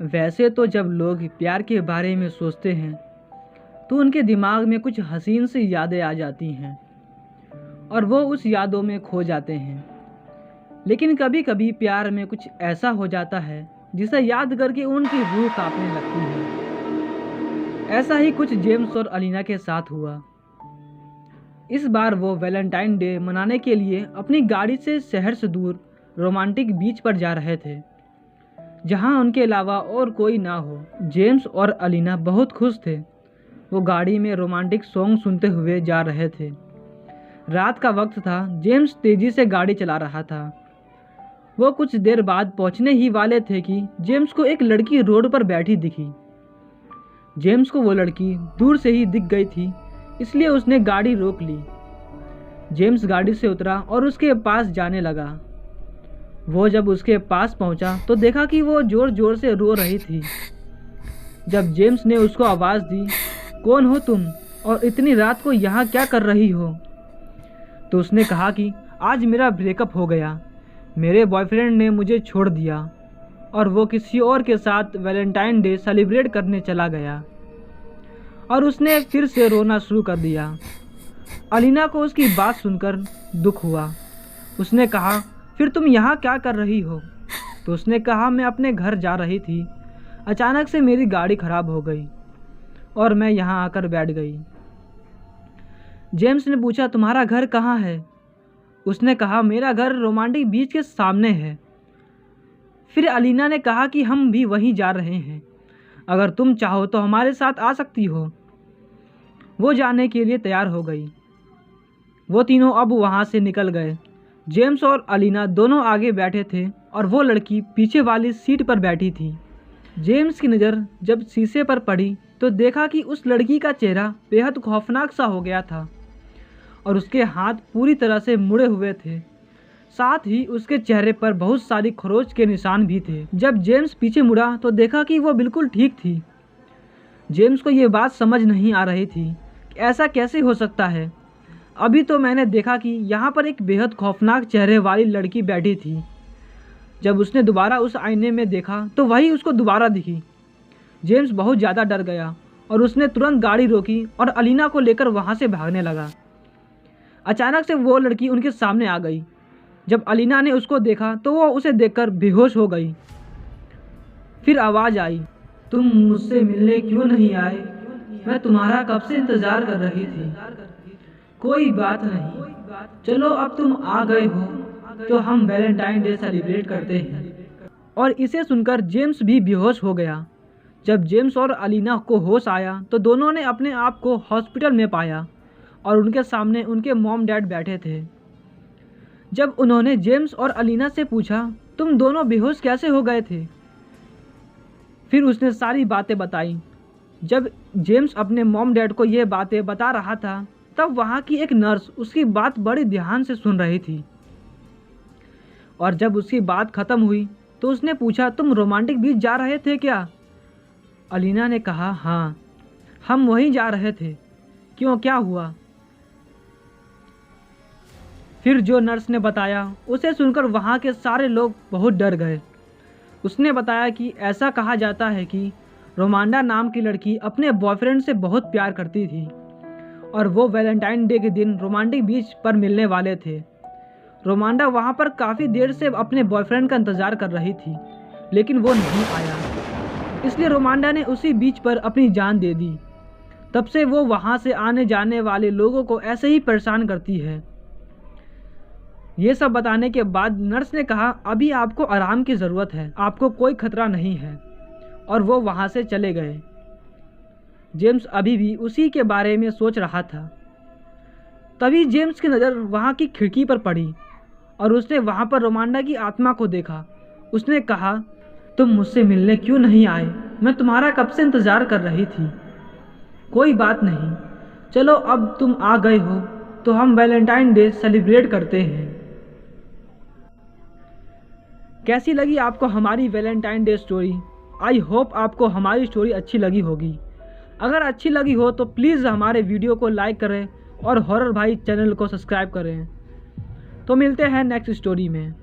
वैसे तो जब लोग प्यार के बारे में सोचते हैं तो उनके दिमाग में कुछ हसीन सी यादें आ जाती हैं और वो उस यादों में खो जाते हैं। लेकिन कभी कभी प्यार में कुछ ऐसा हो जाता है जिसे याद करके उनकी रूह कांपने लगती है। ऐसा ही कुछ जेम्स और अलीना के साथ हुआ। इस बार वो वैलेंटाइन डे मनाने के लिए अपनी गाड़ी से शहर से दूर रोमांटिक बीच पर जा रहे थे, जहां उनके अलावा और कोई ना हो। जेम्स और अलीना बहुत खुश थे। वो गाड़ी में रोमांटिक सॉन्ग सुनते हुए जा रहे थे। रात का वक्त था। जेम्स तेजी से गाड़ी चला रहा था। वो कुछ देर बाद पहुंचने ही वाले थे कि जेम्स को एक लड़की रोड पर बैठी दिखी। जेम्स को वो लड़की दूर से ही दिख गई थी, इसलिए उसने गाड़ी रोक ली। जेम्स गाड़ी से उतरा और उसके पास जाने लगा। वो जब उसके पास पहुंचा तो देखा कि वो जोर जोर से रो रही थी। जब जेम्स ने उसको आवाज़ दी, कौन हो तुम और इतनी रात को यहाँ क्या कर रही हो? तो उसने कहा कि आज मेरा ब्रेकअप हो गया। मेरे बॉयफ्रेंड ने मुझे छोड़ दिया और वो किसी और के साथ वैलेंटाइन डे सेलिब्रेट करने चला गया। और उसने फिर से रोना शुरू कर दिया। अलीना को उसकी बात सुनकर दुख हुआ। उसने कहा, फिर तुम यहाँ क्या कर रही हो? तो उसने कहा, मैं अपने घर जा रही थी। अचानक से मेरी गाड़ी खराब हो गई और मैं यहाँ आकर बैठ गई। जेम्स ने पूछा, तुम्हारा घर कहाँ है? उसने कहा, मेरा घर रोमांटिक बीच के सामने है। फिर अलीना ने कहा कि हम भी वहीं जा रहे हैं, अगर तुम चाहो तो हमारे साथ आ सकती हो। वो जाने के लिए तैयार हो गई। वो तीनों अब वहाँ से निकल गए। जेम्स और अलीना दोनों आगे बैठे थे और वो लड़की पीछे वाली सीट पर बैठी थी। जेम्स की नज़र जब शीशे पर पड़ी तो देखा कि उस लड़की का चेहरा बेहद खौफनाक सा हो गया था और उसके हाथ पूरी तरह से मुड़े हुए थे। साथ ही उसके चेहरे पर बहुत सारी खरोच के निशान भी थे। जब जेम्स पीछे मुड़ा तो देखा कि वो बिल्कुल ठीक थी। जेम्स को ये बात समझ नहीं आ रही थी कि ऐसा कैसे हो सकता है। अभी तो मैंने देखा कि यहाँ पर एक बेहद खौफनाक चेहरे वाली लड़की बैठी थी। जब उसने दोबारा उस आईने में देखा तो वही उसको दोबारा दिखी। जेम्स बहुत ज़्यादा डर गया और उसने तुरंत गाड़ी रोकी और अलीना को लेकर वहाँ से भागने लगा। अचानक से वो लड़की उनके सामने आ गई। जब अलीना ने उसको देखा तो वो उसे देखकर बेहोश हो गई। फिर आवाज़ आई, तुम मुझसे मिलने क्यों नहीं आए? मैं तुम्हारा कब से इंतज़ार कर रही थी। कोई बात नहीं, चलो अब तुम आ गए हो तो हम वैलेंटाइन डे सेलिब्रेट करते हैं। और इसे सुनकर जेम्स भी बेहोश हो गया। जब जेम्स और अलीना को होश आया तो दोनों ने अपने आप को हॉस्पिटल में पाया और उनके सामने उनके मॉम डैड बैठे थे। जब उन्होंने जेम्स और अलीना से पूछा, तुम दोनों बेहोश कैसे हो गए थे? फिर उसने सारी बातें बताई। जब जेम्स अपने मॉम डैड को ये बातें बता रहा था तब वहाँ की एक नर्स उसकी बात बड़े ध्यान से सुन रही थी। और जब उसकी बात ख़त्म हुई तो उसने पूछा, तुम रोमांटिक बीच जा रहे थे क्या? अलीना ने कहा, हाँ, हम वहीं जा रहे थे। क्यों, क्या हुआ? फिर जो नर्स ने बताया उसे सुनकर वहाँ के सारे लोग बहुत डर गए। उसने बताया कि ऐसा कहा जाता है कि रोमांडा नाम की लड़की अपने बॉयफ्रेंड से बहुत प्यार करती थी और वो वैलेंटाइन डे के दिन रोमांटिक बीच पर मिलने वाले थे। रोमांडा वहाँ पर काफ़ी देर से अपने बॉयफ्रेंड का इंतज़ार कर रही थी, लेकिन वो नहीं आया। इसलिए रोमांडा ने उसी बीच पर अपनी जान दे दी। तब से वो वहाँ से आने जाने वाले लोगों को ऐसे ही परेशान करती है। ये सब बताने के बाद नर्स ने कहा, अभी आपको आराम की ज़रूरत है, आपको कोई खतरा नहीं है। और वो वहाँ से चले गए। जेम्स अभी भी उसी के बारे में सोच रहा था। तभी जेम्स की नज़र वहाँ की खिड़की पर पड़ी और उसने वहाँ पर रोमांडा की आत्मा को देखा। उसने कहा, तुम मुझसे मिलने क्यों नहीं आए? मैं तुम्हारा कब से इंतज़ार कर रही थी। कोई बात नहीं, चलो अब तुम आ गए हो तो हम वैलेंटाइन डे सेलिब्रेट करते हैं। कैसी लगी आपको हमारी Valentine day story? I hope आपको हमारी स्टोरी अच्छी लगी होगी। अगर अच्छी लगी हो तो प्लीज़ हमारे वीडियो को लाइक करें और हॉरर भाई चैनल को सब्सक्राइब करें। तो मिलते हैं नेक्स्ट स्टोरी में।